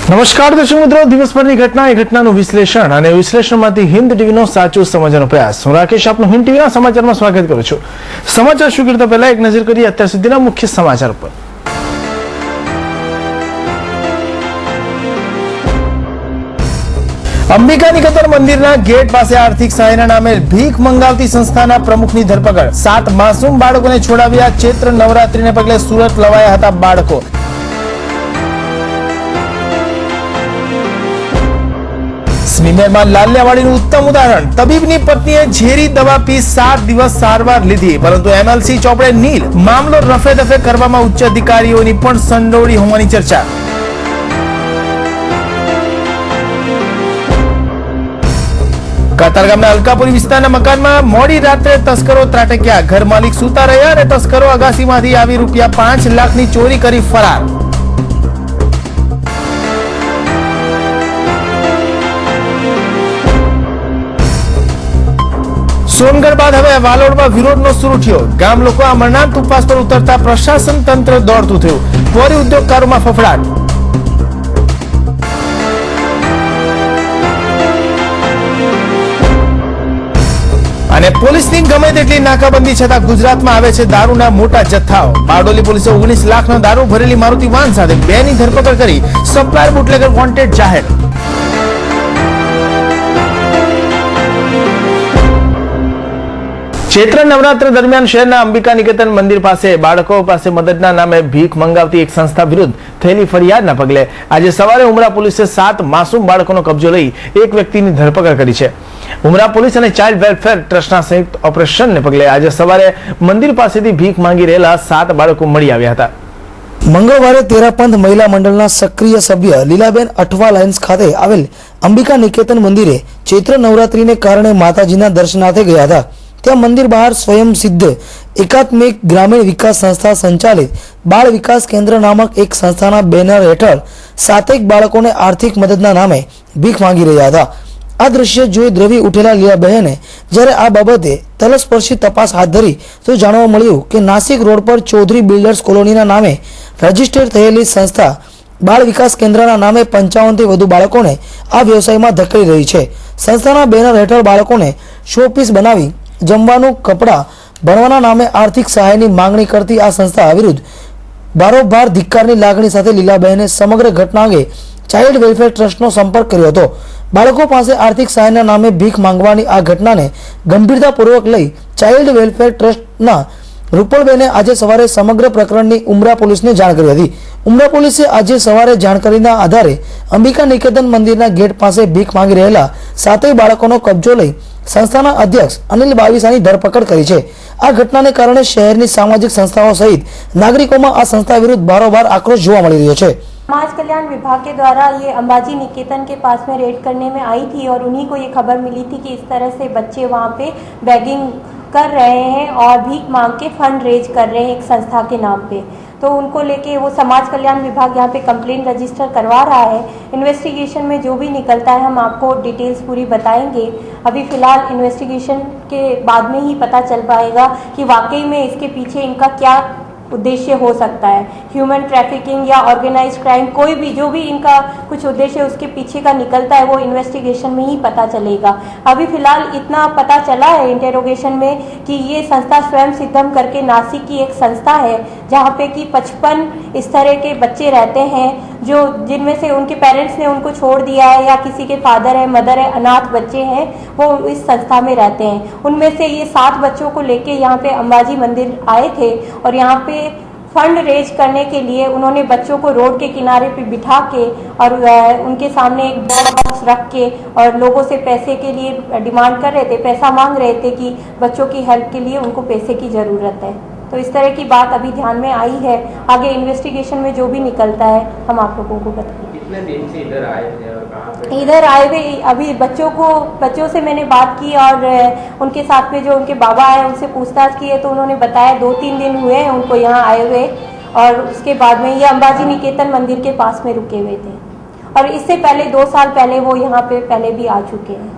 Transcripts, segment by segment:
નમસ્કાર દર્શક મિત્રો, દિવસભરની ઘટના એ ઘટનાનું વિશ્લેષણ અને વિશ્લેષણમાંથી હિન્દ ટીવીનો સાચો સમાચારનો પ્રયાસ. હું રાકેશ આપનું હિન્દ ટીવીના સમાચારમાં સ્વાગત કરું છું. સમાચાર શરૂ કરતા પહેલા એક નજર કરીએ અત્યાર સુધીના મુખ્ય સમાચાર પર. અંબિકા નિકેતન મંદિરના ગેટ પાસે આર્થિક સહાયના નામે ભીખ મંગાવતી સંસ્થાના પ્રમુખની ધરપકડ. 7 માસૂમ બાળકોને છોડાવ્યા. ચૈત્ર નવરાત્રીને પગલે સુરત લવાયા હતા બાળકો. સ્મીમેરમાં લાલિયાવાડીનું ઉત્તમ ઉદાહરણ. તબીબની પત્નીએ ઝેરી દવા પી 7 દિવસ સારવાર લીધી, પરંતુ એમએલસી ચોપડે નીલ. મામલો રફે દફે કરવામાં ઉચ્ચ અધિકારીઓની પણ સંડોવણી હોવાની ચર્ચા. કતારગામના અલકાપુરી વિસ્તારના મકાનમાં મોડી રાત્રે તસ્કરો ત્રાટક્યા. ઘર માલિક સૂતા રહ્યા અને તસ્કરો અગાસીમાંથી આવી ₹5 લાખની ચોરી કરી ફરાર. સોનગઢ બાદ હવે વાલોડમાં વિરોધનો સૂર ઉઠ્યો. ગામ લોકો અમરનાથ ઉપવાસ પર ઉતરતા પ્રશાસન તંત્ર દોડતું થયું. ફરી ઉદ્યોગકારોમાં ફફડાટ. અને પોલીસની ગમે તેટલી નાકાબંધી છતાં ગુજરાતમાં આવે છે દારૂના મોટા જથ્થાઓ. બારડોલી પોલીસે 19 લાખનો દારૂ ભરેલી મારુતિ વાન સાથે 2ની ધરપકડ કરી. સપ્લાયર બુટલેગર વોન્ટેડ જાહેર. ચૈત્ર નવરાત્ર દરમિયાન શહેરના અંબિકા નિકેતન મંદિર પાસે બાળકો પાસે મદદના નામે ભીખ મંગાવતી એક સંસ્થા વિરુદ્ધ થયેલી ફરિયાદના પગલે આજે સવારે ઉમરા પોલીસે 7 માસૂમ બાળકોનો કબજો લઈ એક વ્યક્તિની ધરપકડ કરી છે. ઉમરા પોલીસ અને ચાઇલ્ડ વેલફેર ટ્રસ્ટના સંયુક્ત ઓપરેશનને પગલે આજે સવારે મંદિર પાસેથી ભીખ માંગી રહેલા 7 બાળકો મળી આવ્યા હતા. મંગળવારે તેરાપંથ મહિલા મંડળના સક્રિય સભ્ય લીલાબેન અઠવા લાઇન્સ ખાતે આવેલ અંબિકા નિકેતન મંદિરે ચૈત્ર નવરાત્રીને કારણે માતાજીના દર્શનાર્થે ગયા હતા. ત્યાં મંદિર બહાર સ્વયં સિદ્ધ એકાત્મિક ગ્રામીણ વિકાસ સંસ્થા સંચાલિત બાળ વિકાસ કેન્દ્ર નામક એક સંસ્થાના બેનર હેઠળ 7 બાળકોને આર્થિક મદદના નામે ભીખ માંગી રહ્યા હતા. આ દ્રશ્ય જોઈ દ્રવી ઉઠેલા લીલાબહેને જ્યારે આ બાબતે તલસ્પર્શી તપાસ હાથ ધરી તો જાણવા મળ્યું કે નાસિક રોડ પર ચૌધરી બિલ્ડર્સ કોલોનીના નામે રજીસ્ટર થયેલી સંસ્થા બાળ વિકાસ કેન્દ્રના નામે 55થી વધુ બાળકોને આ વ્યવસાયમાં ધકેલી રહી છે. સંસ્થાના બેનર હેઠળ બાળકોને શોપીસ બનાવી જમવાનું, કપડાં, ભણવાના નામે આર્થિક સહાયની માંગણી કરતી આ સંસ્થા વિરુદ્ધ બારોબાર ધિક્કારની લાગણી સાથે લીલાબહેને સમગ્ર ઘટના અંગે ચાઇલ્ડ વેલફેર ટ્રસ્ટનો સંપર્ક કર્યો હતો. બાળકો પાસે આર્થિક સહાયના નામે ભીખ માંગવાની આ ઘટનાને ગંભીરતાપૂર્વક લઈ ચાઇલ્ડ વેલફેર ટ્રસ્ટના રૂપલબેને આજે સવારે સમગ્ર પ્રકરણની ઉમરા પોલીસને જાણ કરી હતી. ઉમરા પોલીસે આજે સવારે જાણકારીના આધારે અંબિકા નિકેતન મંદિરના ગેટ પાસે ભીખ માંગી રહેલા 7 બાળકોનો કબજો લઈ સંસ્થાના અધ્યક્ષ અનિલ બાવીસાની ધરપકડ કરી છે. આ ઘટનાને કારણે શહેરની સામાજિક સંસ્થાઓ સહિત નાગરિકોમાં આ સંસ્થા વિરુદ્ધ बारोबार आक्रोश જોવા મળી રહ્યો છે. समाज कल्याण विभाग के द्वारा ये अंबाजी निकेतन के पास में रेड करने में आई थी और उन्हीं को ये खबर मिली थी कि इस तरह से बच्चे वहाँ पे बैगिंग कर रहे हैं और भीख मांग के फंड रेज कर रहे हैं एक संस्था के नाम पे. तो उनको लेके वो समाज कल्याण विभाग यहाँ पे कंप्लेन रजिस्टर करवा रहा है. इन्वेस्टिगेशन में जो भी निकलता है हम आपको डिटेल्स पूरी बताएंगे. अभी फिलहाल इन्वेस्टिगेशन के बाद में ही पता चल पाएगा कि वाकई में इसके पीछे इनका क्या उद्देश्य हो सकता है. ह्यूमन ट्रैफिकिंग या ऑर्गेनाइज्ड क्राइम, कोई भी जो भी इनका कुछ उद्देश्य उसके पीछे का निकलता है वो इन्वेस्टिगेशन में ही पता चलेगा. अभी फिलहाल इतना पता चला है इंटेरोगेशन में कि ये संस्था स्वयं सिद्धम करके नासिक की एक संस्था है जहाँ पे कि 55 इस तरह के बच्चे रहते हैं जो जिनमें से उनके पेरेंट्स ने उनको छोड़ दिया है या किसी के फादर है, मदर है, अनाथ बच्चे हैं वो इस संस्था में रहते हैं. उनमें से ये 7 बच्चों को लेके यहाँ पे अंबाजी मंदिर आए थे और यहाँ पे फंड रेज करने के लिए उन्होंने बच्चों को रोड के किनारे पे बिठा के और उनके सामने एक बॉक्स रख के और लोगों से पैसे के लिए डिमांड कर रहे थे, पैसा मांग रहे थे कि बच्चों की हेल्प के लिए उनको पैसे की ज़रूरत है. तो इस तरह की बात अभी ध्यान में आई है. आगे इन्वेस्टिगेशन में जो भी निकलता है हम आप लोगों को बताएंगे. कितने दिन से इधर आए थे और कहाँ पे? इधर आए हुए अभी बच्चों से मैंने बात की और उनके साथ में जो उनके बाबा आए उनसे पूछताछ की है तो उन्होंने बताया 2-3 दिन हुए हैं उनको यहाँ आए हुए और उसके बाद में ये अंबाजी निकेतन मंदिर के पास में रुके हुए थे और इससे पहले 2 साल पहले वो यहाँ पे पहले भी आ चुके हैं.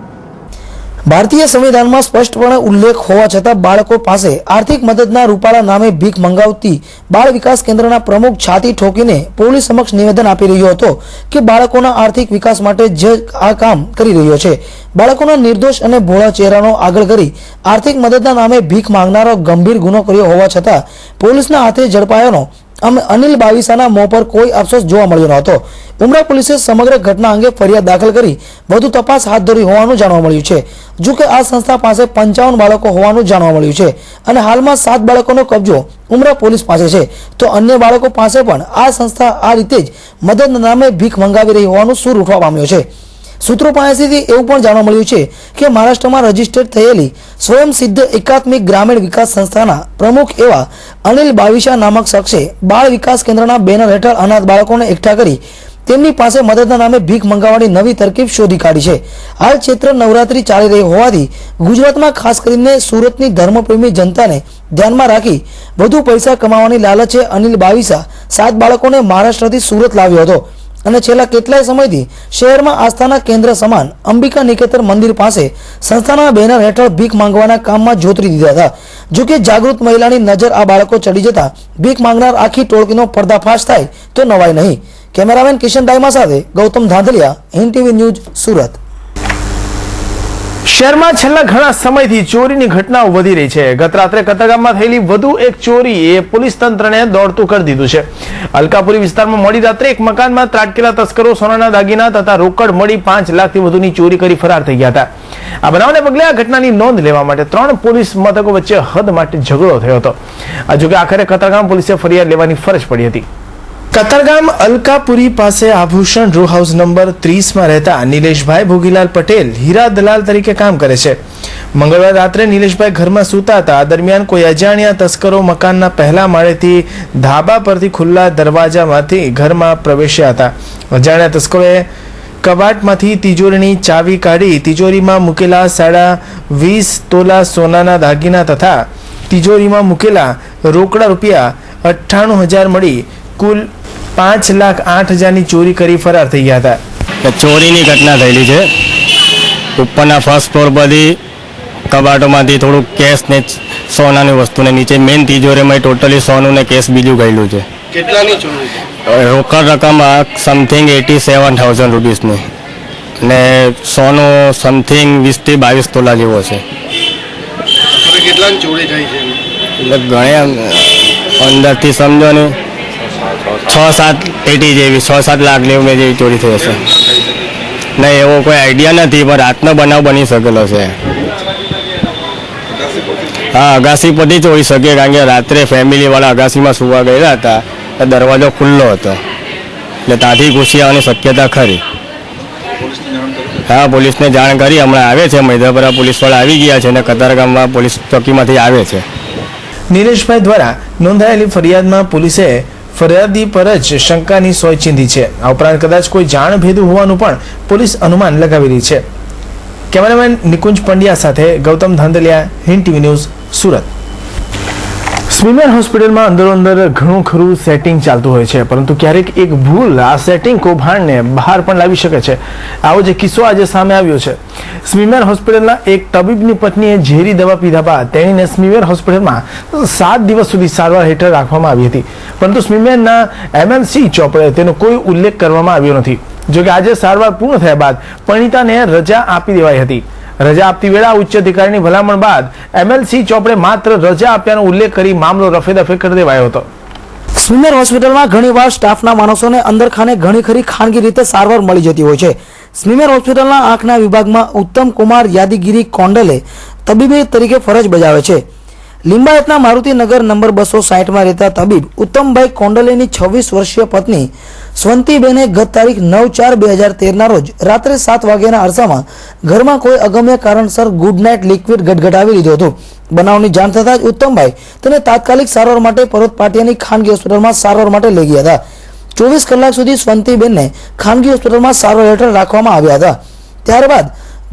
ભારતીય સંવિધાનમાં સ્પષ્ટપણે ઉલ્લેખ હોવા છતાં બાળકો પાસે આર્થિક મદદના રૂપાળા નામે ભીખ મંગાવતી બાળ વિકાસ કેન્દ્રના પ્રમુખ છાતી ઠોકીને પોલીસ સમક્ષ નિવેદન આપી રહ્યો હતો કે બાળકોના આર્થિક વિકાસ માટે જ આ કામ કરી રહ્યો છે. બાળકોના નિર્દોષ અને ભોળા ચહેરાનો આગળ કરી આર્થિક મદદના નામે ભીખ માંગનારો ગંભીર ગુનો કર્યો હોવા છતાં પોલીસના હાથે ઝડપાયાનો અનિલ બાવીસાના મોં પર કોઈ અફસોસ જોવા મળ્યો ન હતો. ઉમરા પોલીસે સમગ્ર ઘટના અંગે ફરિયાદ દાખલ કરી વધુ તપાસ હાથ ધરી હોવાનું જાણવા મળ્યું છે. જો કે આ સંસ્થા પાસે 55 બાળકો હોવાનું જાણવા મળ્યું છે અને હાલમાં 7 બાળકોનો કબજો ઉમરા પોલીસ પાસે છે, તો અન્ય બાળકો પાસે પણ આ સંસ્થા આ રીતે જ મદદના નામે ભીખ મંગાવી રહી હોવાનું સૂર ઉઠવા પામ્યો છે. સૂત્રો પાસેથી એવું પણ જાણવા મળ્યું છે કે મહારાષ્ટ્રમાં રજીસ્ટર્ડ થયેલી સ્વયંસિદ્ધ એકાત્મિક ગ્રામીણ વિકાસ સંસ્થાના પ્રમુખ એવા અનિલ બાવીસા નામક શખ્સે બાળ વિકાસ કેન્દ્રના બેનર હેઠળ અનાથ બાળકોને એકઠા કરી તેમની પાસે મદદના નામે ભીખ મંગાવવાની નવી તરકીબ શોધી કાઢી છે. હાલ ચૈત્ર નવરાત્રી ચાલી રહી હોવાથી ગુજરાતમાં ખાસ કરીને સુરતની ધર્મપ્રેમી જનતાને ધ્યાનમાં રાખી વધુ પૈસા કમાવાની લાલચે અનિલ બાવીસા 7 બાળકોને મહારાષ્ટ્રથી સુરત લાવ્યો હતો અને છેલ્લા કેટલાય સમયથી શહેરમાં આસ્થાના કેન્દ્ર સમાન અંબિકા નિકેતન મંદિર પાસે સંસ્થાના બેનર હેઠળ ભીખ માંગવાના કામમાં જોતરી દીધા હતા. જોકે જાગૃત મહિલાની નજર આ બાળકો ચડી જતા ભીખ માંગનાર આખી ટોળકીનો પર્દાફાશ થાય તો નવાય નહીં. કેમેરામેન કિશન ડાયમા સાથે ગૌતમ ધાંધલિયા, NTV ન્યૂઝ, સુરત. શહેરમાં છેલ્લા ઘણા સમયથી ચોરીની ઘટનાઓ વધી રહી છે. ગત રાત્રે કતારગામમાં થયેલી વધુ એક ચોરીએ પોલીસ તંત્રને દોડતું કરી દીધું છે. અલકાપુરી વિસ્તારમાં મોડી રાત્રે એક મકાનમાં ત્રાટકેલા તસ્કરો સોનાના દાગીના તથા રોકડ મળી 5 લાખથી વધુની ચોરી કરી ફરાર થઈ ગયા હતા. આ બનાવને પગલે આ ઘટનાની નોંધ લેવા માટે 3 પોલીસ મથકો વચ્ચે હદ માટે ઝઘડો થયો હતો. જોકે આખરે કતારગામ પોલીસે ફરિયાદ લેવાની ફરજ પડી હતી. કતારગામ અલકાપુરી પાસે આભૂષણ રો હાઉસ નંબર 30માં રહેતા નિલેશભાઈ ભોગીલાલ પટેલ હીરા દલાલ તરીકે કામ કરે છે. મંગળવાર રાત્રે નિલેશભાઈ ઘરમાં સૂતા હતા. આ દરમિયાન કોઈ અજાણ્યા તસ્કરો મકાનના પહેલા માળેથી ધાબા પરથી ખુલ્લા દરવાજામાંથી ઘરમાં પ્રવેશ્યા હતા. અજાણ્યા તસ્કરોએ કબાટમાંથી તિજોરીની ચાવી કાઢી તિજોરીમાં મૂકેલા 20.5 તોલા સોનાના દાગીના તથા તિજોરીમાં મૂકેલા રોકડા રૂપિયા 98,000 મળી કુલ 5,08,000ની ચોરી કરી ફરાર થઈ ગયા હતા. ચોરીની ઘટના થયેલી છે. ઉપરના ફર્સ્ટ ફ્લોર પરથી કબાટોમાંથી થોડુંક કેશ ને સોનાની વસ્તુને નીચે મેઇન તિજોરીમાં ટોટલી સોનું ને કેશ બીજું ગયેલું છે. કેટલાની ચોરી? રોકડ રકમ સમથિંગ 87,000 રૂપીસની ને સોનું સમથિંગ 20 થી 22 તોલા જેવો છે. કેટલાની ચોરી થઈ છે? એટલે ઘણી અંદરથી સમજો ને 6-7 પેટી જેવી 6-7 લાખ જેવી ચોરી થઈ હશે. નહીં એવો કોઈ આઈડિયા નથી, પણ રાતનો બનાવ બની શકેલો છે. હા, અગાસી પરથી જ હોઈ શકે, કારણ કે રાત્રે ફેમિલીવાળા અગાસીમાં સુવા ગયેલા હતા, દરવાજો ખુલ્લો હતો એટલે ત્યાંથી ઘૂસી આવવાની શક્યતા ખરી. હા, પોલીસને જાણ કરી, હમણાં આવે છે. મૈદરપરા પોલીસવાળા આવી ગયા છે અને કતારગામમાં પોલીસ ચોકીમાંથી આવે છે. નિલેશભાઈ દ્વારા નોંધાયેલી ફરિયાદમાં પોલીસે ફરિયાદી પર જ શંકાની સોય ચીંધી છે. આ ઉપરાંત કદાચ કોઈ જાણભેદુ હોવાનું પણ પોલીસ અનુમાન લગાવી રહી છે. કેમેરામેન નિકુંજ પંડ્યા સાથે ગૌતમ ધાંધલિયા, NTV ન્યૂઝ, સુરત. સ્મીમેર હોસ્પિટલમાં અંદરોઅંદર ઘણું ખરું સેટિંગ ચાલતું હોય છે, પરંતુ ક્યારેક એક ભૂલ આ સેટિંગ કૌભાંડને બહાર પણ લાવી શકે છે. આવો જ કિસ્સો આજે સામે આવ્યો છે. સ્મીમેર હોસ્પિટલના એક તબીબની પત્નીએ ઝેરી દવા પીધા બાદ તેણીને સ્મીમેર હોસ્પિટલમાં 7 દિવસ સુધી સારવાર હેઠળ રાખવામાં આવી હતી, પરંતુ સ્મીમેરના MLC ચોપડે તેનો કોઈ ઉલ્લેખ કરવામાં આવ્યો નથી. જોકે આજે સારવાર પૂર્ણ થયા બાદ પરિણીતાને રજા આપી દેવાઈ હતી. રજા આપતી વેળા ઉચ્ચ અધિકારીની ભલામણ બાદ MLC ચોપડે માત્ર રજા આપ્યાનો ઉલ્લેખ કરી મામલો રફેદફે કરી દેવાયો હતો. સ્મીમેર હોસ્પિટલમાં ઘણીવાર સ્ટાફના માણસોને અંદરખાને ઘણી ખરી ખાનગી રીતે સારવાર મળી જતી હોય છે. સ્મીમેર હોસ્પિટલના આંખના વિભાગમાં ઉત્તમ કુમાર યાદગીરી કોંડલે તબીબી તરીકે ફરજ બજાવે છે. લિંબાયતના મારુતિનગર નંબર 260માં રહેતા તબીબ ઉત્તમભાઈ કોંડલેની 26 વર્ષીય પત્ની સ્વંતીબેને ગત તારીખ 9/4/2013ના રોજ રાત્રે 7 વાગ્યાના અરસામાં ઘરમાં કોઈ અગમ્ય કારણસર ગુડ નાઇટ લિક્વિડ ગટગટાવી લીધું હતું. બનાવની જાણ થતાં જ ઉત્તમભાઈ તેને તાત્કાલિક સારવાર માટે પરોત પાટિયાની ખાનગી હોસ્પિટલમાં સારવાર માટે લઈ ગયા હતા. 24 કલાક સુધી સ્વંતીબેનને ખાનગી હોસ્પિટલમાં સારવાર હેઠળ રાખવામાં આવ્યા હતા. ત્યારબાદ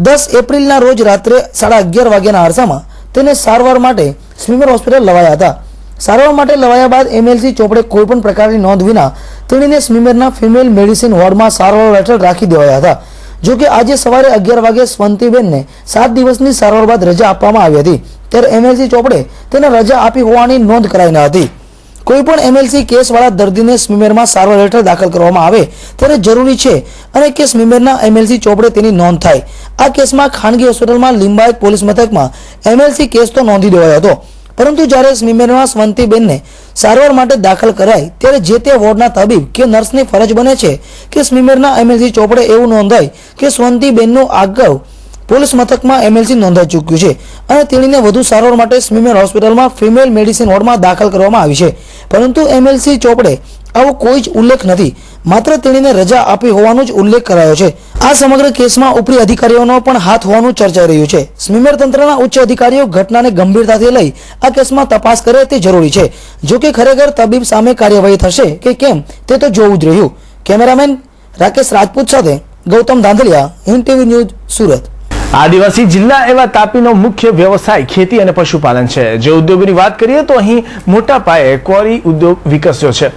10 એપ્રિલના રોજ રાત્રે 11:30 વાગ્યાના અરસામાં તેને સારવાર માટે સ્મીમેર હોસ્પિટલ લવાયા હતા. સારવાર માટે લવાયા બાદ MLC ચોપડે કોઈપણ પ્રકારની નોંધ વિના તેણીને સ્મીમેરના ફિમેલ મેડિસિન વોર્ડમાં સારવાર હેઠળ રાખી દેવાયા હતા. જો કે આજે સવારે 11 વાગે સ્વંતિબેનને 7 દિવસની સારવાર બાદ રજા આપવામાં આવી હતી, ત્યારે એમએલસી ચોપડે તેને રજા આપી હોવાની નોંધ કરાઈ ન હતી. કોઈ પણ એમએલસી કેસવાળા દર્દીને સ્મીમેરમાં સારવાર હેઠળ દાખલ કરવામાં આવે ત્યારે જરૂરી છે અને કે સ્મીમેરના એમએલસી ચોપડે તેની નોંધ થાય. આ કેસમાં ખાનગી હોસ્પિટલમાં લિંબાયત પોલીસ મથકમાં એમએલસી કેસ તો નોંધી દેવાયો હતો, પરંતુ જ્યારે સ્મીમેરમાં સ્વંતિબેનને સારવાર માટે દાખલ કરાય ત્યારે જે તે વોર્ડના તબીબ કે નર્સની ફરજ બને છે કે સ્મીમેરના એમએલસી ચોપડે એવું નોંધાય કે સ્વંતિબેનનું અગાઉ પોલીસ મથકમાં એમએલસી નોંધાઈ ચૂક્યું છે અને તેણીને વધુ સારવાર માટે સ્મીમેર હોસ્પિટલમાં ફિમેલ મેડિસિન વોર્ડમાં દાખલ કરવામાં આવી છે, પરંતુ એમએલસી ચોપડે આવો કોઈ જ ઉલ્લેખ નથી, માત્ર તેણીને રજા આપી હોવાનો જ ઉલ્લેખ કરાયો છે. આ સમગ્ર કેસમાં ઉપરી અધિકારીઓનો પણ હાથ હોવાનું ચર્ચાઈ રહ્યું છે. સ્મીમેર તંત્રના ઉચ્ચ અધિકારીઓ ઘટનાને ગંભીરતાથી લઈ આ કેસમાં તપાસ કરે તે જરૂરી છે. જો કે ખરેખર તબીબ સામે કાર્યવાહી થશે કે કેમ તે તો જોવું જ રહ્યું. કેમેરામેન રાકેશ રાજપૂત સાથે ગૌતમ ધાંધલિયા, હિન્દ ટીવી ન્યૂઝ, સુરત. આદિવાસી જિલ્લા એવા તાપીનો મુખ્ય વ્યવસાય ખેતી અને પશુપાલન છે. જે ઉદ્યોગોની વાત કરીએ તો અહીં મોટા પાયે ક્વોરી ઉદ્યોગ વિકસ્યો છે.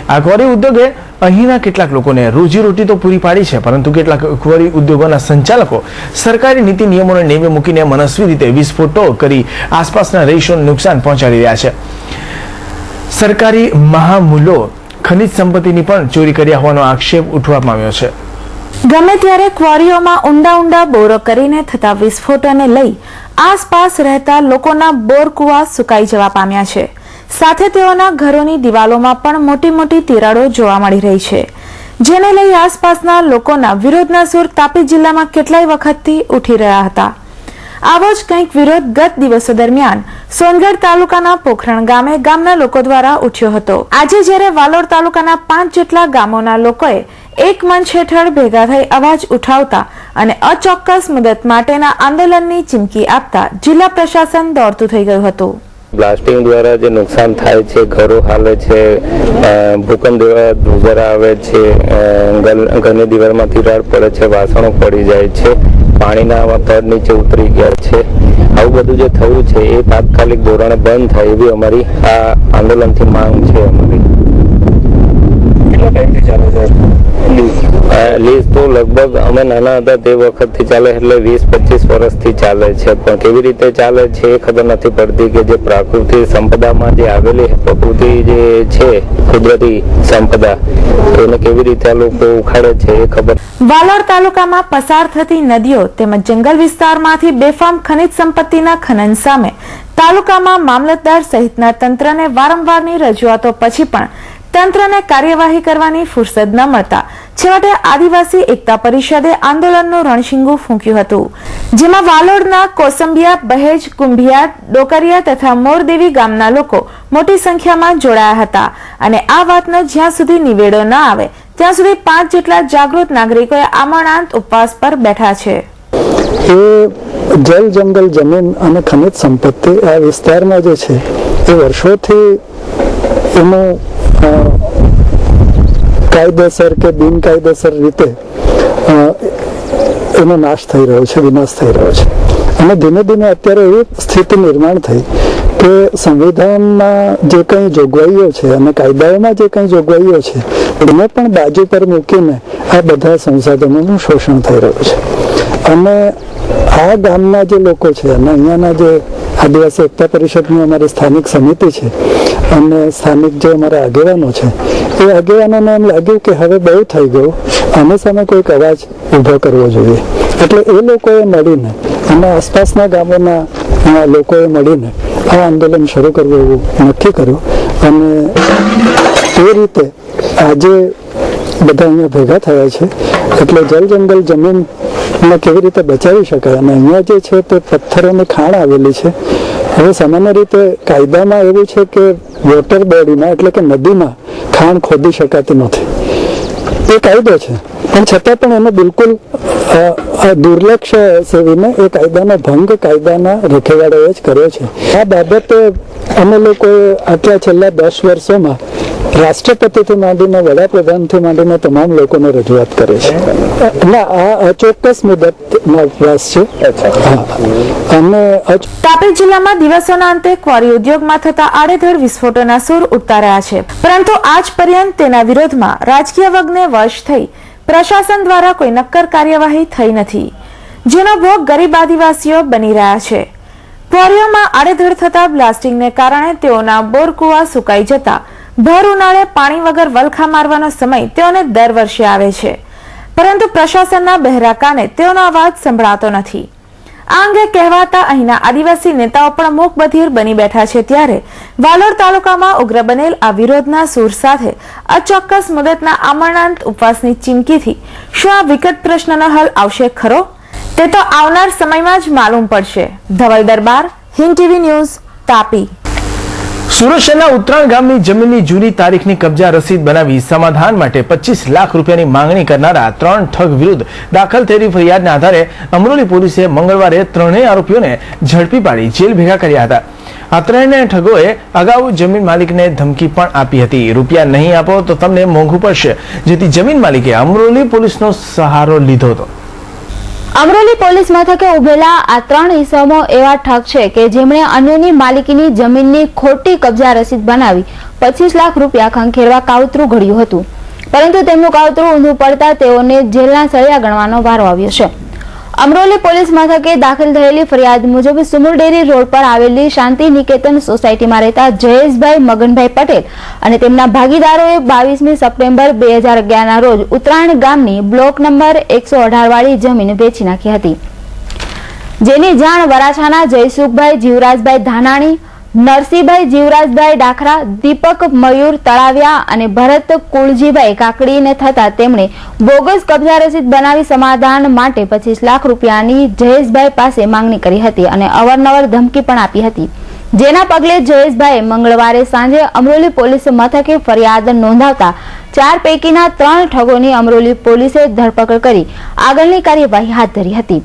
આ ક્વોરી ઉદ્યોગે અહીંના કેટલાક લોકોને રોજીરોટી તો પૂરી પાડી છે, પરંતુ કેટલાક ક્વોરી ઉદ્યોગોના સંચાલકો સરકારી નીતિ નિયમોને નેવે મૂકીને મનસ્વી રીતે વિસ્ફોટો કરી આસપાસના રહીશોને નુકસાન પહોંચાડી રહ્યા છે. સરકારી મહામૂલો ખનિજ સંપત્તિની પણ ચોરી કર્યા હોવાનો આક્ષેપ ઉઠવામાં આવ્યો છે. ગમે ત્યારે ક્વોરીઓમાં ઊંડા બોરો કરીને થતા વિસ્ફોટોને લઈ આસપાસ રહેતા લોકોના બોર કુવા સુકાઈ જવા પામ્યા છે. સાથે તેઓના ઘરોની દિવાલોમાં પણ મોટી તિરાડો જોવા મળી રહી છે, જેને લઈ આસપાસના લોકોના વિરોધના સૂર તાપી જિલ્લામાં કેટલાય વખતથી ઉઠી રહ્યા હતા. આવો જ કંઈક વિરોધ ગત દિવસો દરમિયાન સોનગઢ તાલુકાના પોખરણ ગામે ગામના લોકો દ્વારા ઉઠ્યો હતો. આજે જ્યારે વાલોડ તાલુકાના 5 જેટલા ગામોના લોકોએ એક મંચ હેઠળ ભેગા થઈ અવાજ ઉઠાવતા અને અચોક્કસ મુદત માટેના આંદોલનની ચીમકી આપતા જિલ્લા પ્રશાસન દોડતું થઈ ગયું હતું. બ્લાસ્ટિંગ દ્વારા જે નુકસાન થાય છે, ઘરો હાલે છે, ભૂકંપ દ્વારા આવે છે, ઘરની દિવાલમાં તિરાડ પડે છે, વાસણો પડી જાય છે, પાણીના તળ નીચે ઉતરી ગયા છે. આવું બધું જે થયું છે એ તાત્કાલિક ધોરણે બંધ થાય એવી અમારી આ આંદોલનથી માંગ છે. અમારી લીઝ તો લગભગ અમે નાના હતા તે વખતથી ચાલે, એટલે 20-25 વર્ષથી ચાલે છે. પણ કેવી રીતે ચાલે છે એ ખબર નથી પડતી કે જે પ્રાકૃતિક સંપદામાં જે આવેલી પ્રકૃતિ જે છે, કુદરતી સંપદા, એને કેવી રીતે આ લોકો ઉખાડે છે એ ખબર. વાલોડ તાલુકામાં પસાર થતી નદીઓ તેમજ જંગલ વિસ્તારમાંથી બેફામ ખનિજ સંપત્તિના ખનન સામે તાલુકામાં મામલતદાર સહિતના તંત્રને વારંવારની રજૂઆતો પછી પણ તંત્રને કાર્યવાહી કરવાની ફુરસદ ન મળતા છેવટે આદિવાસી એકતા પરિષદે આંદોલનનું રણશીંગું ફૂંક્યું હતું, જેમાં વાલોડના કોસંબિયા, બહેજ, કુંભિયા, ડોકરિયા તથા મોરદેવી ગામના લોકો મોટી સંખ્યામાં જોડાયા હતા અને આ વાતનો જ્યાં સુધી નિવેડો ન આવે ત્યાં સુધી 5 જેટલા જાગૃત નાગરિકોએ આમરણાંત ઉપવાસ પર બેઠા છે. એ જલ, જંગલ, જમીન અને ખનિજ સંપત્તિ આ વિસ્તારમાં જે છે એ વર્ષોથી એનું કાયદેસર કે બિનકાયદેસર રીતે એનો નાશ થઈ રહ્યો છે, વિનાશ થઈ રહ્યો છે. અને ધીમે ધીમે અત્યારે એવી સ્થિતિ નિર્માણ થઈ કે સંવિધાનમાં જે કંઈ જોગવાઈઓ છે અને કાયદાઓમાં જે કંઈ જોગવાઈઓ છે એને પણ બાજુ પર મૂકીને આ બધા સંસાધનોનું શોષણ થઈ રહ્યું છે. અને આ ગામના જે લોકો છે અને અહીંયાના જે આદિવાસી એકતા પરિષદની અમારી સ્થાનિક સમિતિ છે અને સ્થાનિક જે અમારા આગેવાનો છે, એ આગેવાનોને એમ લાગ્યું કે હવે બહુ થઈ ગયું, આની સામે કોઈક અવાજ ઊભો કરવો જોઈએ. એટલે એ લોકોએ મળીને અને આસપાસના ગામોના લોકોએ મળીને આ આંદોલન શરૂ કરવું એવું નક્કી કર્યું. અને એ રીતે આજે બધા અહીંયા ભેગા થયા છે. એટલે જલ, જંગલ, જમીન કેવી રીતે બચાવી શકાય. અને અહીંયા જે છે તે પથ્થરોની ખાણ આવેલી છે. હવે સામાન્ય રીતે કાયદામાં એવું છે કે વોટર બોડીમાં એટલે કે નદીમાં ખાણ ખોદી શકાતી નથી, એ કાયદો છે. પણ છતાં પણ એને બિલકુલ દુર્લક્ષ્ય સેવીને એ કાયદાનો ભંગ કાયદાના રખેવાળાએ જ કર્યો છે. આ બાબતે અમે લોકોએ આટલા છેલ્લા 10 વર્ષોમાં રાષ્ટ્રપતિથી માંડીને વડાપ્રધાનથી માંડીને તમામ લોકોને રજૂઆત કરે છે. ના, આ અચોક્કસ મુદતનો ઉપવાસ છે. અને તાપી જિલ્લામાં દિવસોના અંતે ક્વોરી ઉદ્યોગમાં થતા આડેધડ વિસ્ફોટોના સૂર ઉઠતા રહ્યા છે, પરંતુ આજ પર્યંત તેના વિરોધમાં રાજકીય વર્ગને વશ થઈ પ્રશાસન દ્વારા કોઈ નક્કર કાર્યવાહી થઈ નથી, જેનો ભોગ ગરીબ આદિવાસીઓ બની રહ્યા છે. ક્વોરીઓમાં આડેધડ થતા બ્લાસ્ટિંગને કારણે તેઓના બોર કુવા સુકાઈ જતા ભર ઉનાળે પાણી વગર વલખા મારવાનો સમય તેઓને દર વર્ષે આવે છે, પરંતુ પ્રશાસનના બહેરા કાને તેઓનો અવાજ સંભળાતો નથી. આ અંગે કહેવાતા અહીંના આદિવાસી નેતાઓ પણ મૂકબધિર બની બેઠા છે. ત્યારે વાલોડ તાલુકામાં ઉગ્ર બનેલ આ વિરોધના સૂર સાથે અચોક્કસ મુદતના આમરણાંત ઉપવાસની ચીમકીથી શું આ વિકટ પ્રશ્નનો હલ આવશે ખરો? તે તો આવનાર સમયમાં જ માલુમ પડશે. ધવલ દરબાર, હિન્દ ટીવી ન્યૂઝ, તાપી. સુરત શહેરના ઉત્તરાણ ગામની જમીનની જૂની તારીખની કબજા રસીદ બનાવી સમાધાન માટે 25 લાખ રૂપિયાની માંગણી કરનારા 3 ઠગ વિરુદ્ધ દાખલ થયેલી ફરિયાદના આધારે અમરોલી પોલીસે મંગળવારે ત્રણેય આરોપીઓને ઝડપી પાડી જેલ ભેગા કર્યા હતા. આ ત્રણેય ઠગોએ અગાઉ જમીન માલિકને ધમકી પણ આપી હતી, રૂપિયા નહીં આપો તો તમને મોંઘું પડશે, જેથી જમીન માલિકે અમરોલી પોલીસનો સહારો લીધો હતો. અમરોલી પોલીસ મથકે ઉભેલા આ 3 ઇસમો એવા ઠગ છે કે જેમણે અન્યની માલિકીની જમીનની ખોટી કબજા રસીદ બનાવી 25 લાખ રૂપિયા ખંખેરવા કાવતરું ઘડ્યું હતું, પરંતુ તેમનું કાવતરું ઊંધું પડતા તેઓને જેલના સળિયા ગણવાનો વારો આવ્યો છે. અમરોલી પોલીસ મથકે દાખલ થયેલી ફરિયાદ મુજબ સુમુરડેરી રોડ પર આવેલી શાંતિ નિકેતન સોસાયટીમાં રહેતા જયેશભાઈ મગનભાઈ પટેલ અને તેમના ભાગીદારોએ 22મી સપ્ટેમ્બર 2011ના રોજ ઉત્તરાયણ ગામની બ્લોક નંબર 118 વાળી જમીન વેચી નાખી હતી, જેની જાણ વરાછાના જયસુખભાઈ જીવરાજભાઈ ધાનાણી, નરસિંહભાઈ જીવરાજભાઈ ડાખરા, દીપક મયુર તળાવિયા અને ભરત કુળજીભાઈ કાકડીને થતા તેમણે બોગસ કબજા રસીદ બનાવી સમાધાન માટે 25 લાખ રૂપિયાની જયેશભાઈ પાસે માંગણી કરી હતી અને અવારનવાર ધમકી પણ આપી હતી, જેના પગલે જયેશભાઈએ મંગળવારે સાંજે અમરોલી પોલીસ મથકે ફરિયાદ નોંધાવતા 4 પૈકીના 3 ઠગોની અમરોલી પોલીસે ધરપકડ કરી આગળની કાર્યવાહી હાથ ધરી હતી.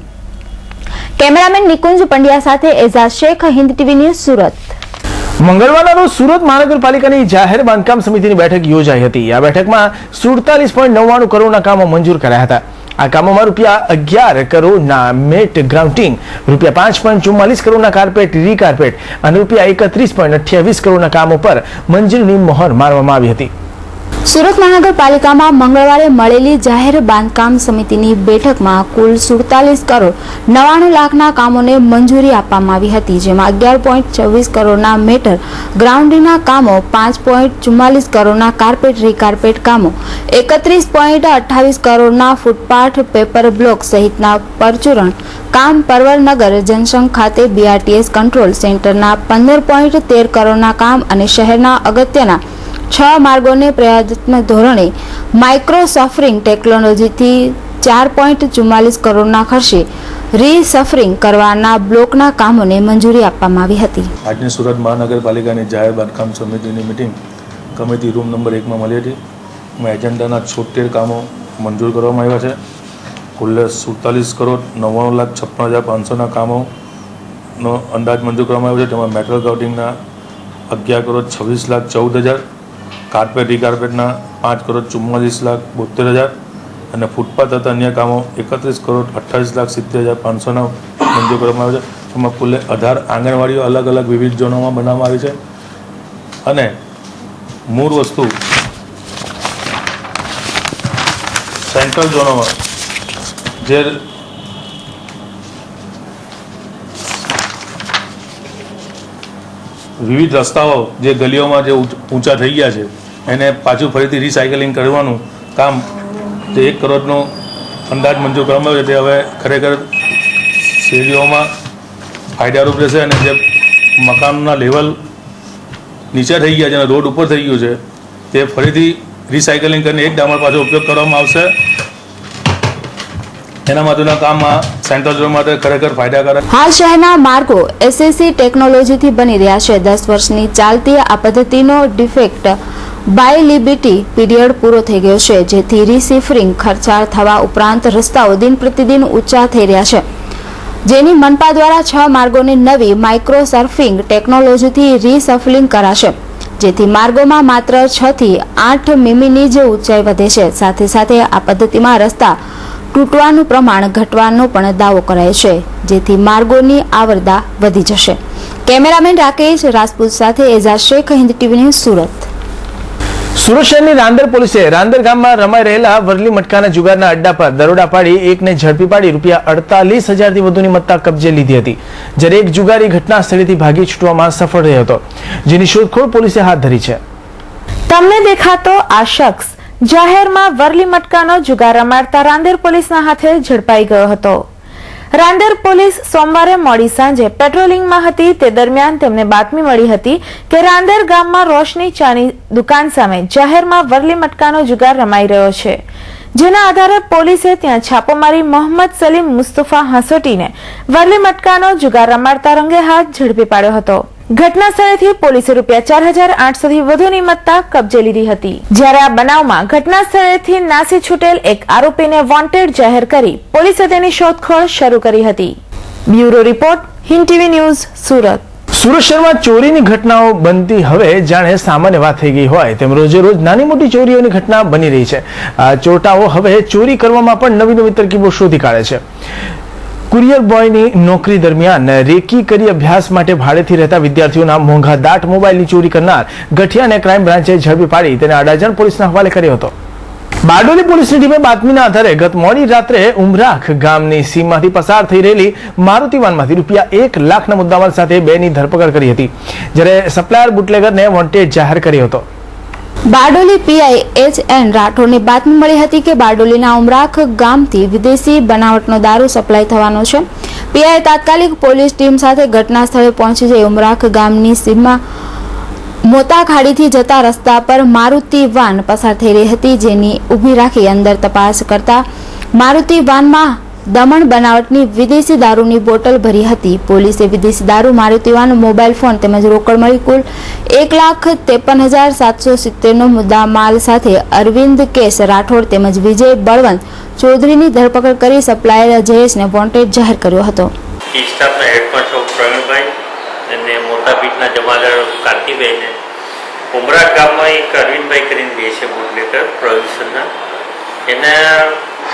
કેમેરામેન નિકુંજ પંડ્યા સાથે એઝાઝ શેખ, હિન્દ ટીવી ન્યૂઝ, સુરત. મંગળવારના રોજ સુરત મહાનગરપાલિકાની જાહેર બાંધકામ સમિતિની બેઠક યોજાઈ હતી. આ બેઠકમાં 47.99 કરોડના કામો મંજૂર કરાયા હતા. આ કામોમાં રૂપિયા 11 કરોડના મેટ ગ્રાઉન્ડિંગ, રૂપિયા 5.44 કરોડના કાર્પેટ રીકાર્પેટ અને રૂપિયા 31.28 કરોડના કામો પર મંજૂરીની મહોર મારવામાં આવી હતી. સુરત મહાનગરપાલિકામાં મંગળવારે મળેલી જાહેર બાંધકામ સમિતિની બેઠકમાં કુલ 47 કરોડ 99 લાખના કામોને મંજૂરી આપવામાં આવી હતી, જેમાં 11.26 કરોડના મેટર ગ્રાઉન્ડિંગના કામો, 5.44 કરોડના કાર્પેટ રીકાર્પેટ કામો, 31.28 કરોડના ફૂટપાથ પેપર બ્લોક સહિતના પરચુરણ કામ, પરવરનગર જંકશન ખાતે BRTS કંટ્રોલ સેન્ટરના 15.13 કરોડના કામ અને શહેરના અગત્યના 6 માર્ગોને પ્રયોગાત્મક ધોરણે માઇક્રોસફરિંગ ટેકનોલોજીથી 4.44 કરોડના ખર્ચે રીસફરિંગ કરવાના બ્લોકના કામોને મંજૂરી આપવામાં આવી હતી. આજની સુરત મહાનગરપાલિકાની જાહેર બાંધકામ સમિતિની મિટિંગ કમિટી રૂમ નંબર 1માં મળી હતી. એમાં એજન્ડાના 76 કામો મંજૂર કરવામાં આવ્યા છે. કુલ 47 કરોડ 99,56,500ના કામોનો અંદાજ મંજૂર કરવામાં આવ્યો છે. તેમાં મેટલ ગ્રાઉન્ડિંગના 11 કરોડ 26,14,000, કાર્પેટ રીકાર્પેટના 5 કરોડ 44,72,000 અને ફૂટપાથ તથા અન્ય કામો 31 કરોડ 28,70,500ના મંજૂર કરવામાં આવે છે. એમાં કુલ 18 આંગણવાડીઓ અલગ અલગ વિવિધ ઝોનોમાં બનાવવામાં આવી છે અને મૂળ વસ્તુ સેન્ટ્રલ ઝોનોમાં જે વિવિધ રસ્તાઓ જે ગલીઓમાં જે ઊંચા થઈ ગયા છે એને પાછું ફરીથી રિસાયકલિંગ કરવાનું કામ જે 1 કરોડનો અંદાજ મંજૂર કરવામાં આવ્યો છે. તે હવે ખરેખર શેરીઓમાં ફાયદારૂપ રહેશે અને જે મકાનના લેવલ નીચે થઈ ગયા છે અને રોડ ઉપર થઈ ગયું છે તે ફરીથી રિસાયકલિંગ કરીને એક ડામર પાછો ઉપયોગ કરવામાં આવશે. એના માટેના કામમાં સેન્ટ્રલ ઝોન માટે ખરેખર ફાયદાકારક. હાલ શહેરના માર્ગો SSC ટેકનોલોજીથી બની રહ્યા છે. 10 વર્ષની ચાલતી આ પદ્ધતિનો ડિફેક્ટ બાયલિબિલિટી પીરિયડ પૂરો થઈ ગયો છે, જેથી રીસિફરિંગ ખર્ચાળ થવા ઉપરાંત રસ્તાઓ દિન પ્રતિદિન ઊંચા થઈ રહ્યા છે, જેની મનપા દ્વારા 6 માર્ગોની નવી માઇક્રોસર્ફિંગ ટેકનોલોજીથી રીસફલિંગ કરાશે, જેથી માર્ગોમાં માત્ર 6 થી 8 મીમીની જ ઊંચાઈ વધે છે. સાથે સાથે આ પદ્ધતિમાં રસ્તા તૂટવાનું પ્રમાણ ઘટવાનો પણ દાવો કરાયો છે, જેથી માર્ગોની આવરદા વધી જશે. કેમેરામેન રાકેશ રાજપૂત સાથે એઝાઝ શેખ, હિન્દ ટીવી ન્યૂઝ, સુરત. સુરત શહેરની રાંદેર પોલીસે રાંદેર ગામમાં રમાઈ રહેલા વરલી મટકાના જુગારના અડ્ડા પર દરોડા પાડી એકને ઝડપી પાડી ₹48,000 થી વધુની મત્તા કબજે લીધી હતી, જ્યારે એક જુગારી ઘટના સ્થળેથી ભાગી છૂટવામાં સફળ રહ્યો હતો, જેની શોધખોળ પોલીસે હાથ ધરી છે. તમને દેખાતો આ શખ્સ જાહેરમાં વરલી મટકાનો જુગાર રમાડતા રાંદેર પોલીસના હાથે ઝડપાઈ ગયો હતો. રાંદેર પોલીસ સોમવારે મોડી સાંજે પેટ્રોલિંગમાં હતી તે દરમિયાન તેમને બાતમી મળી હતી કે રાંદેર ગામમાં રોશની ચાની દુકાન સામે જાહેરમાં વરલી મટકાનો જુગાર રમાઈ રહ્યો છે, જેના આધારે પોલીસે ત્યાં છાપો મારી મોહમ્મદ સલીમ મુસ્તફા હાંસોટીને વરલી મટકાનો જુગાર રમાડતા રંગે હાથ ઝડપી પાડ્યો હતો. ઘટના સ્થળેથી પોલીસે ₹4,800 થી વધુની મત્તા કબજે લીધી હતી, જ્યારે આ બનાવમાં ઘટના સ્થળેથી નાસી છૂટેલ એક આરોપીને વોન્ટેડ જાહેર કરી પોલીસે તેની શોધખોળ શરૂ કરી હતી. Bureau report, Hind TV news, Surat. Surat શહેરમાં ચોરીની ઘટનાઓ બનતી હવે જાણે સામાન્ય વાત થઈ ગઈ હોય તેમ રોજે રોજ નાની મોટી ચોરીઓની ઘટના બની રહી છે. આ ચોરટાઓ હવે ચોરી કરવામાં પણ નવી નવી તરકીબો શોધી કાઢે છે. કુરિયર બોયની નોકરી દરમિયાન રેકી કરી અભ્યાસ માટે ભાડેથી રહેતા વિદ્યાર્થીઓના મોંઘા દાટ મોબાઈલની ચોરી કરનાર ગઠિયાને ક્રાઇમ બ્રાન્ચે ઝડપી પાડી તેને અડાજણ પોલીસના હવાલે કર્યો હતો. બારડોલી પોલીસની ટીમે બાતમીના આધારે ગત મોડી રાત્રે ઉમરાખ ગામની સીમમાંથી પસાર થઈ રહેલી મારુતિ વાનમાંથી ₹1 લાખના મુદ્દામાલ સાથે 2ની ધરપકડ કરી હતી, જ્યારે સપ્લાયર બુટલેગરને વોન્ટેડ જાહેર કર્યો હતો. Bardoli PI H.N. રાઠોડની બાતમી મળી હતી કે બારડોલીના ઉમરાખ ગામથી વિદેશી બનાવટનો દારૂ સપ્લાય થવાનો છે. પીઆઈ તાત્કાલિક પોલીસ ટીમ સાથે ઘટના સ્થળે પહોંચી જઈ ઉમરાખ ગામની સીમમાં મોતા ખાડીથી જતા રસ્તા પર મારુતિ વાન પસાર થઈ રહી હતી, જેની ઊભી રાખી અંદર તપાસ કરતા મારુતિ વાનમાં દમણ બનાવટની વિદેશી દારૂની બોટલ ભરી હતી. પોલીસે વિદેશી દારૂ, મારુતિ વાન, મોબાઈલ ફોન તેમજ રોકડ મળી કુલ ₹1,53,770નો મુદ્દામાલ સાથે અરવિંદ કેસ રાઠોડ તેમજ વિજય બળવંત ચૌધરીની ધરપકડ કરી સપ્લાયર જયેશને વોન્ટેડ જાહેર કર્યો હતો. સ્ટાફના હેડ કોન્સ્ટેબલ પ્રવીણભાઈ અને મોટા બીટના જમાદાર કાંતિભાઈને ઉમરાખ ગામમાં એક અરવિંદભાઈ કરીને બે છે બુટલેગર પ્રોવિઝનના, એના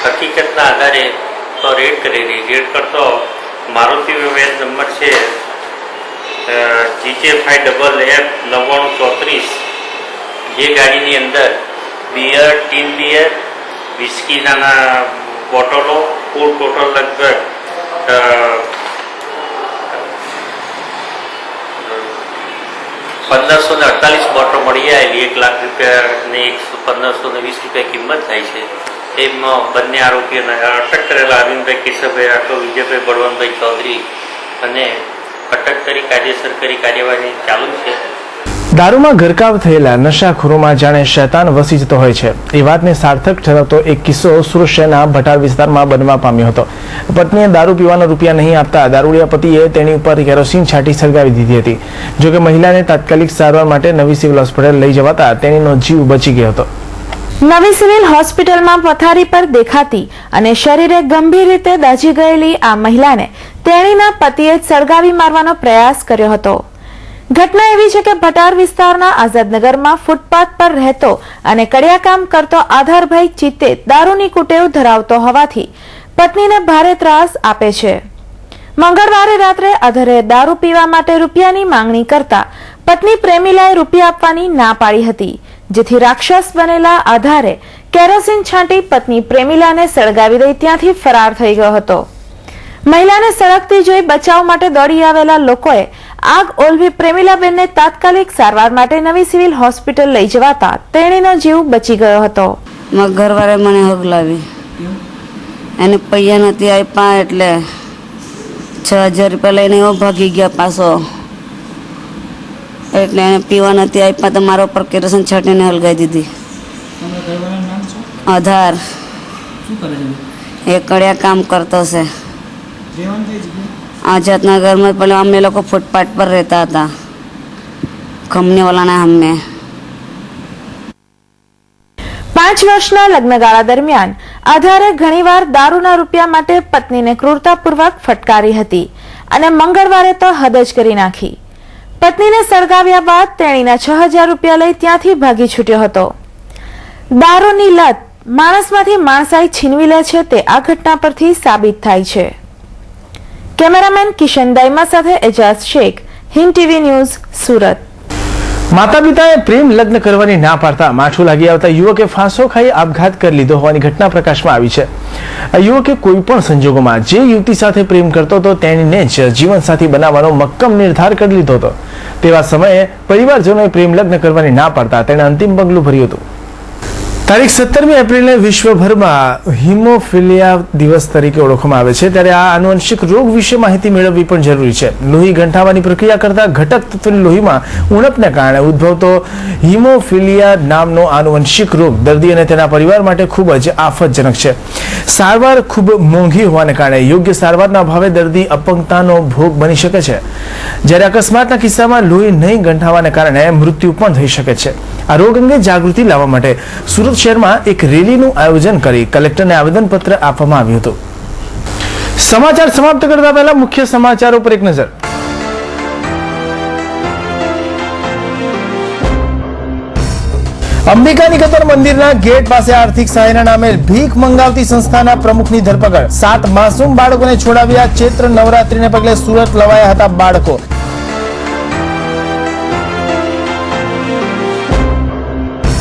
હકીકતના આધારે તો રેડ કરેલી. રેડ કરતો મારુતિ વેન નંબર છે GJ5FF9934, જે ગાડીની અંદર બિયર, ટીન બિયર, વિસ્કીના બોટલો કુલ ટોટલ લગભગ 1,548 બોટલ મળી આવેલી. ₹1 લાખ ને ₹1,520 કિંમત થાય છે. એમાં બંને આરોપીઓને અટક કરેલા અરવિંદભાઈ કેશવભાઈ રાઠોડ, વિજયભાઈ બળવંતભાઈ ચૌધરી અને અટક કરી કાયદેસર કરી કાર્યવાહી ચાલુ છે. દારૂમાં ગરકાવ થયેલા નશાખોરોમાં જાણે શૈતાન વસી જતો હોય છે, એ વાતને સાર્થક ઠરાવતો એક કિસ્સો સુરત શહેરના ભટાર વિસ્તારમાં બનવા પામ્યો હતો. પત્નીએ દારૂ પીવાનો રૂપિયા નહીં આપતા દારૂડિયા પતિએ તેની ઉપર કેરોસીન છાંટી સળગાવી દીધી હતી. જોકે મહિલાને તાત્કાલિક સારવાર માટે નવી સિવિલ હોસ્પિટલ લઈ જવાતા તેણીનો જીવ બચી ગયો હતો. નવી સિવિલ હોસ્પિટલમાં પથારી પર દેખાતી અને શરીરે ગંભીર રીતે દાઝી ગયેલી આ મહિલાને તેણીના પતિએ સળગાવી મારવાનો પ્રયાસ કર્યો હતો. ઘટના એવી છે કે ભટાર વિસ્તારના આઝાદનગરમાં ફૂટપાથ પર રહેતો અને કડિયાકામ કરતો આધારભાઈ ચિત્તે દારૂની કુટેવ ધરાવતો હોવાથી પત્નીને ભારે ત્રાસ આપે છે. મંગળવારે રાત્રે આધારે દારૂ પીવા માટે રૂપિયાની માંગણી કરતા પત્ની પ્રેમીલાએ રૂપિયા આપવાની ના પાડી હતી, જેથી રાક્ષસ બનેલા આધારે કેરોસીન છાંટી પત્ની પ્રેમીલાને સળગાવી દઈ ત્યાંથી ફરાર થઈ ગયો હતો. મહિલાને સળગતી જોઈ બચાવ માટે દોડી આવેલા લોકોએ આગ ઓલવી પ્રેમીલાબેનને તાત્કાલિક સારવાર માટે નવી સિવિલ હોસ્પિટલ લઈ જવાતા તેણીનો જીવ બચી ગયો હતો. ઘરવાળે મને હગલાવી, એને પૈયા નથી આપ્યા એટલે ₹6,000 લઈને એવો ભાગી ગયા પાછો, એટલે એને પીવા નથી આપ્યા તો મારા ઉપર કેરોસીન છાંટીને હલગાવી દીધી. આધાર એ કડિયા કામ કરતો છે આઝાદનગરમાં. પેલા અમે લોકો ફૂટપાથ પર રહેતા હતા, ખમણીવાળાના અમે. 5 વર્ષના લગ્નગાળા દરમિયાન આધારે ઘણીવાર દારૂના રૂપિયા માટે પત્નીને ક્રૂરતાપૂર્વક ફટકારી હતી અને મંગળવારે તો હદ જ કરી નાખી. પત્નીને સળગાવ્યા બાદ તેણીના ₹6,000 લઈ ત્યાંથી ભાગી છૂટ્યો હતો. દારૂની લત માણસમાંથી માણસાઈ છીનવી લે છે તે આ ઘટના પરથી સાબિત થાય છે. કેમેરામેન કિશન દાઈમા સાથે એજાઝ શેખ, હિન્દ ટીવી ન્યૂઝ, સુરત. માતા પિતાએ પ્રેમ લગ્ન કરવાની ના પાડતા માઠું લાગી આવતા યુવકે ફાંસો ખાઈ આપઘાત કરી લીધો હોવાની ઘટના પ્રકાશમાં આવી છે. આ યુવકે કોઈ પણ સંજોગોમાં જે યુવતી સાથે પ્રેમ કરતો હતો તેણીને જ જીવનસાથી બનાવવાનો મક્કમ નિર્ધાર કરી લીધો હતો. તેવા સમયે પરિવારજનોએ પ્રેમ લગ્ન કરવાની ના પાડતા તેણે અંતિમ પગલું ભર્યું હતું. તારીખ 17મી એપ્રિલને વિશ્વભરમાં હિમોફિલિયા દિવસ તરીકે ઓળખવામાં આવે છે. ત્યારે આ આનુવંશિક રોગ વિશે માહિતી મેળવવી પણ જરૂરી છે. લોહી ગંઠાવાની પ્રક્રિયા કરતા ઘટક તત્વની લોહીમાં ઉણપને કારણે ઉદ્ભવતો હિમોફિલિયા નામનો આનુવંશિક રોગ દર્દી અને તેના પરિવાર માટે ખૂબ જ આફતજનક છે. સારવાર ખૂબ મોંઘી હોવાને કારણે યોગ્ય સારવારના અભાવે દર્દી અપંગતાનો ભોગ બની શકે છે. જ્યારે અકસ્માતના કિસ્સામાં લોહી નહીં ગંઠાવાને કારણે મૃત્યુ પણ થઈ શકે છે. આ રોગ અંગે જાગૃતિ લાવવા માટે સુરત શહેરમાં એક રેલીનું આયોજન કરી કલેક્ટરને આવેદનપત્ર આપવામાં આવ્યું હતું. સમાચાર સમાપ્ત કરતા પહેલા મુખ્ય સમાચારો પર એક નજર. અંબિકા નિકેતન મંદિરના ગેટ પાસે આર્થિક સહાયના નામે ભીખ મંગાવતી સંસ્થાના પ્રમુખની ધરપકડ. 7 માસૂમ બાળકોને છોડાવ્યા. ચૈત્ર નવરાત્રીને પગલે સુરત લવાયા હતા બાળકો.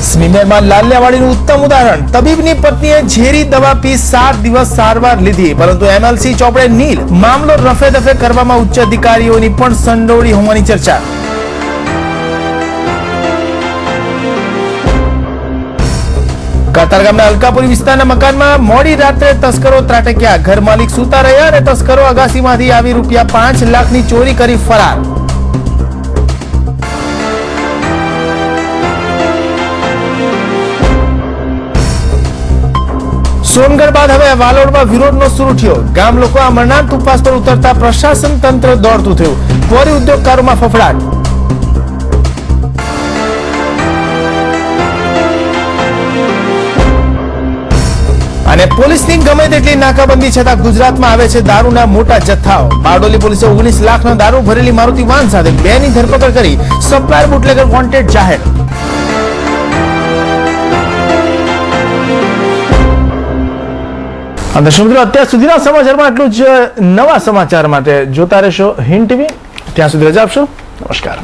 સ્મિમેરમાં લાલિયાવાડીનું ઉત્તમ ઉદાહરણ. તબીબની પત્નીએ ઝેરી દવા પી 7 દિવસ સારવાર લીધી, પરંતુ એમએલસી ચોપડે નીલ. મામલો રફે દફે કરવામાં ઉચ્ચ અધિકારીઓની પણ સંડોવણી હોવાની ચર્ચા. કતારગામના અલકાપુરી વિસ્તારના મકાનમાં મોડી રાત્રે તસ્કરો ત્રાટક્યા. ઘર માલિક સૂતા રહ્યા અને તસ્કરો અગાસીમાંથી આવી ₹5 લાખની ચોરી કરી ફરાર. સોનગઢ બાદ હવે વાલોડમાં વિરોધનો સૂર ઉઠ્યો. ગામ લોકો અમરનાથ ઉપવાસ પર ઉતરતા પ્રશાસન તંત્ર દોડતું થયું. ક્વોરી ઉદ્યોગકારોમાં ફફડાટ. અને પોલીસની ગમે તેટલી નાકાબંધી છતાં ગુજરાતમાં આવે છે દારૂના મોટા જથ્થાઓ. બારડોલી પોલીસે 19 લાખનો દારૂ ભરેલી મારુતિ વાન સાથે 2 ની ધરપકડ કરી. સપ્લાયર બુટલેગર વોન્ટેડ જાહેર. દર્શક મિત્રો, અત્યાર સુધીના સમાચારમાં આટલું જ. નવા સમાચાર માટે જોતા રહેશો હિન્દ ટીવી. ત્યાં સુધી રજા આપશો. નમસ્કાર.